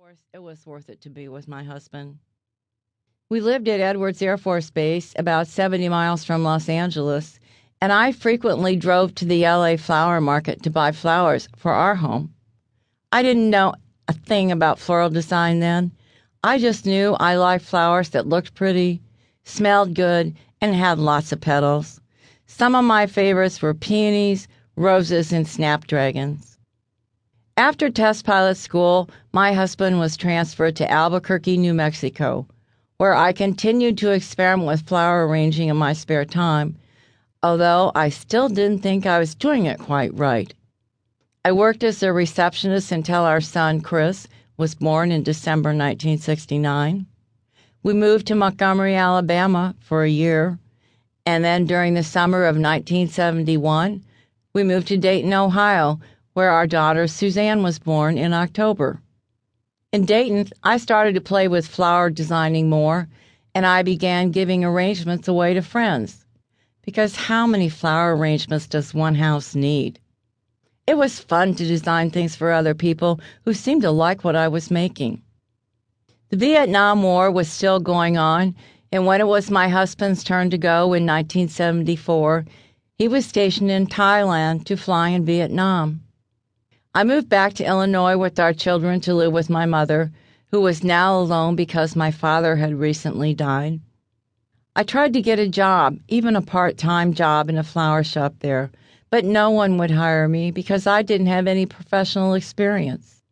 course, it was worth it to be with my husband. We lived at Edwards Air Force Base, about 70 miles from Los Angeles, and I frequently drove to the LA flower market to buy flowers for our home. I didn't know a thing about floral design then. I just knew I liked flowers that looked pretty, smelled good, and had lots of petals. Some of my favorites were peonies, roses, and snapdragons. After test pilot school, my husband was transferred to Albuquerque, New Mexico, where I continued to experiment with flower arranging in my spare time, although I still didn't think I was doing it quite right. I worked as a receptionist until our son, Chris, was born in December 1969. We moved to Montgomery, Alabama for a year, and then during the summer of 1971, we moved to Dayton, Ohio, where our daughter Suzanne was born in October. In Dayton, I started to play with flower designing more, and I began giving arrangements away to friends. Because how many flower arrangements does one house need? It was fun to design things for other people who seemed to like what I was making. The Vietnam War was still going on, and when it was my husband's turn to go in 1974, he was stationed in Thailand to fly in Vietnam. I moved back to Illinois with our children to live with my mother, who was now alone because my father had recently died. I tried to get a job, even a part-time job in a flower shop there, but no one would hire me because I didn't have any professional experience.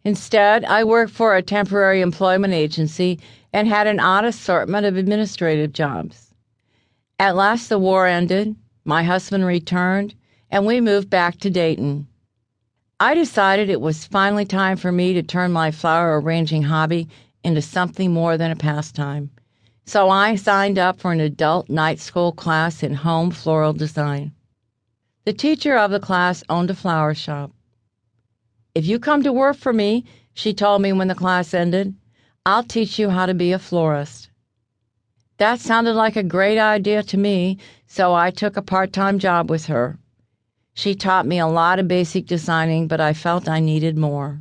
Instead, I worked for a temporary employment agency and had an odd assortment of administrative jobs. At last the war ended, my husband returned, and we moved back to Dayton. I decided it was finally time for me to turn my flower arranging hobby into something more than a pastime. So I signed up for an adult night school class in home floral design. The teacher of the class owned a flower shop. "If you come to work for me," she told me when the class ended, "I'll teach you how to be a florist." That sounded like a great idea to me, so I took a part-time job with her. She taught me a lot of basic designing, but I felt I needed more.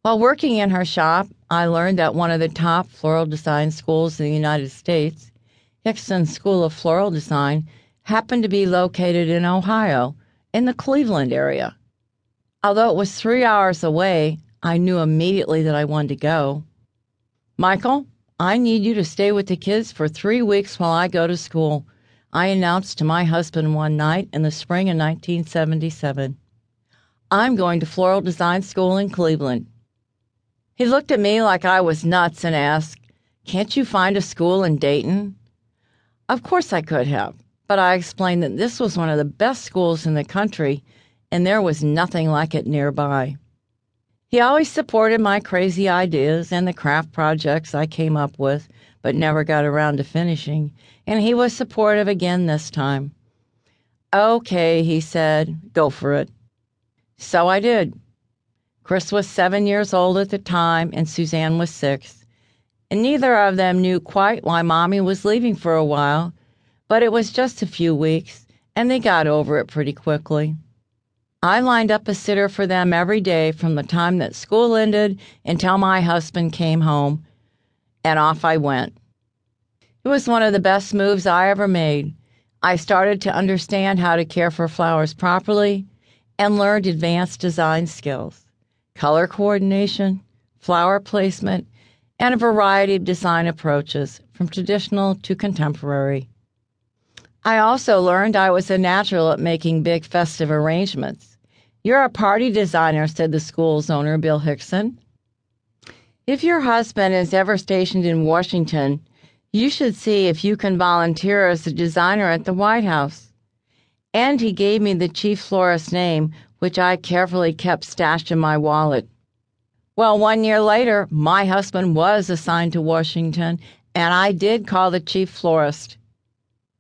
While working in her shop, I learned that one of the top floral design schools in the United States, Hickson School of Floral Design, happened to be located in Ohio, in the Cleveland area. Although it was 3 hours away, I knew immediately that I wanted to go. "Michael, I need you to stay with the kids for 3 weeks while I go to school," I announced to my husband one night in the spring of 1977. "I'm going to floral design school in Cleveland." He looked at me like I was nuts and asked, "Can't you find a school in Dayton?" Of course I could have, but I explained that this was one of the best schools in the country, and there was nothing like it nearby. He always supported my crazy ideas and the craft projects I came up with, but never got around to finishing, and he was supportive again this time. "Okay," he said, "go for it." So I did. Chris was 7 years old at the time, and Suzanne was 6, and neither of them knew quite why Mommy was leaving for a while, but it was just a few weeks, and they got over it pretty quickly. I lined up a sitter for them every day from the time that school ended until my husband came home, and off I went. It was one of the best moves I ever made. I started to understand how to care for flowers properly and learned advanced design skills, color coordination, flower placement, and a variety of design approaches, from traditional to contemporary. I also learned I was a natural at making big festive arrangements. "You're a party designer," said the school's owner, Bill Hickson. "If your husband is ever stationed in Washington, you should see if you can volunteer as a designer at the White House." And he gave me the chief florist's name, which I carefully kept stashed in my wallet. Well, 1 year later, my husband was assigned to Washington, and I did call the chief florist.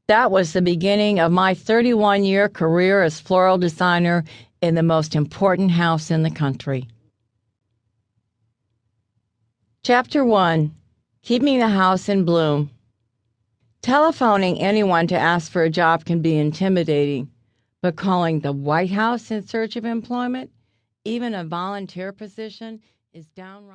That was the beginning of my 31-year career as floral designer in the most important house in the country. Chapter 1. Keeping the House in Bloom. Telephoning anyone to ask for a job can be intimidating, but calling the White House in search of employment, even a volunteer position, is downright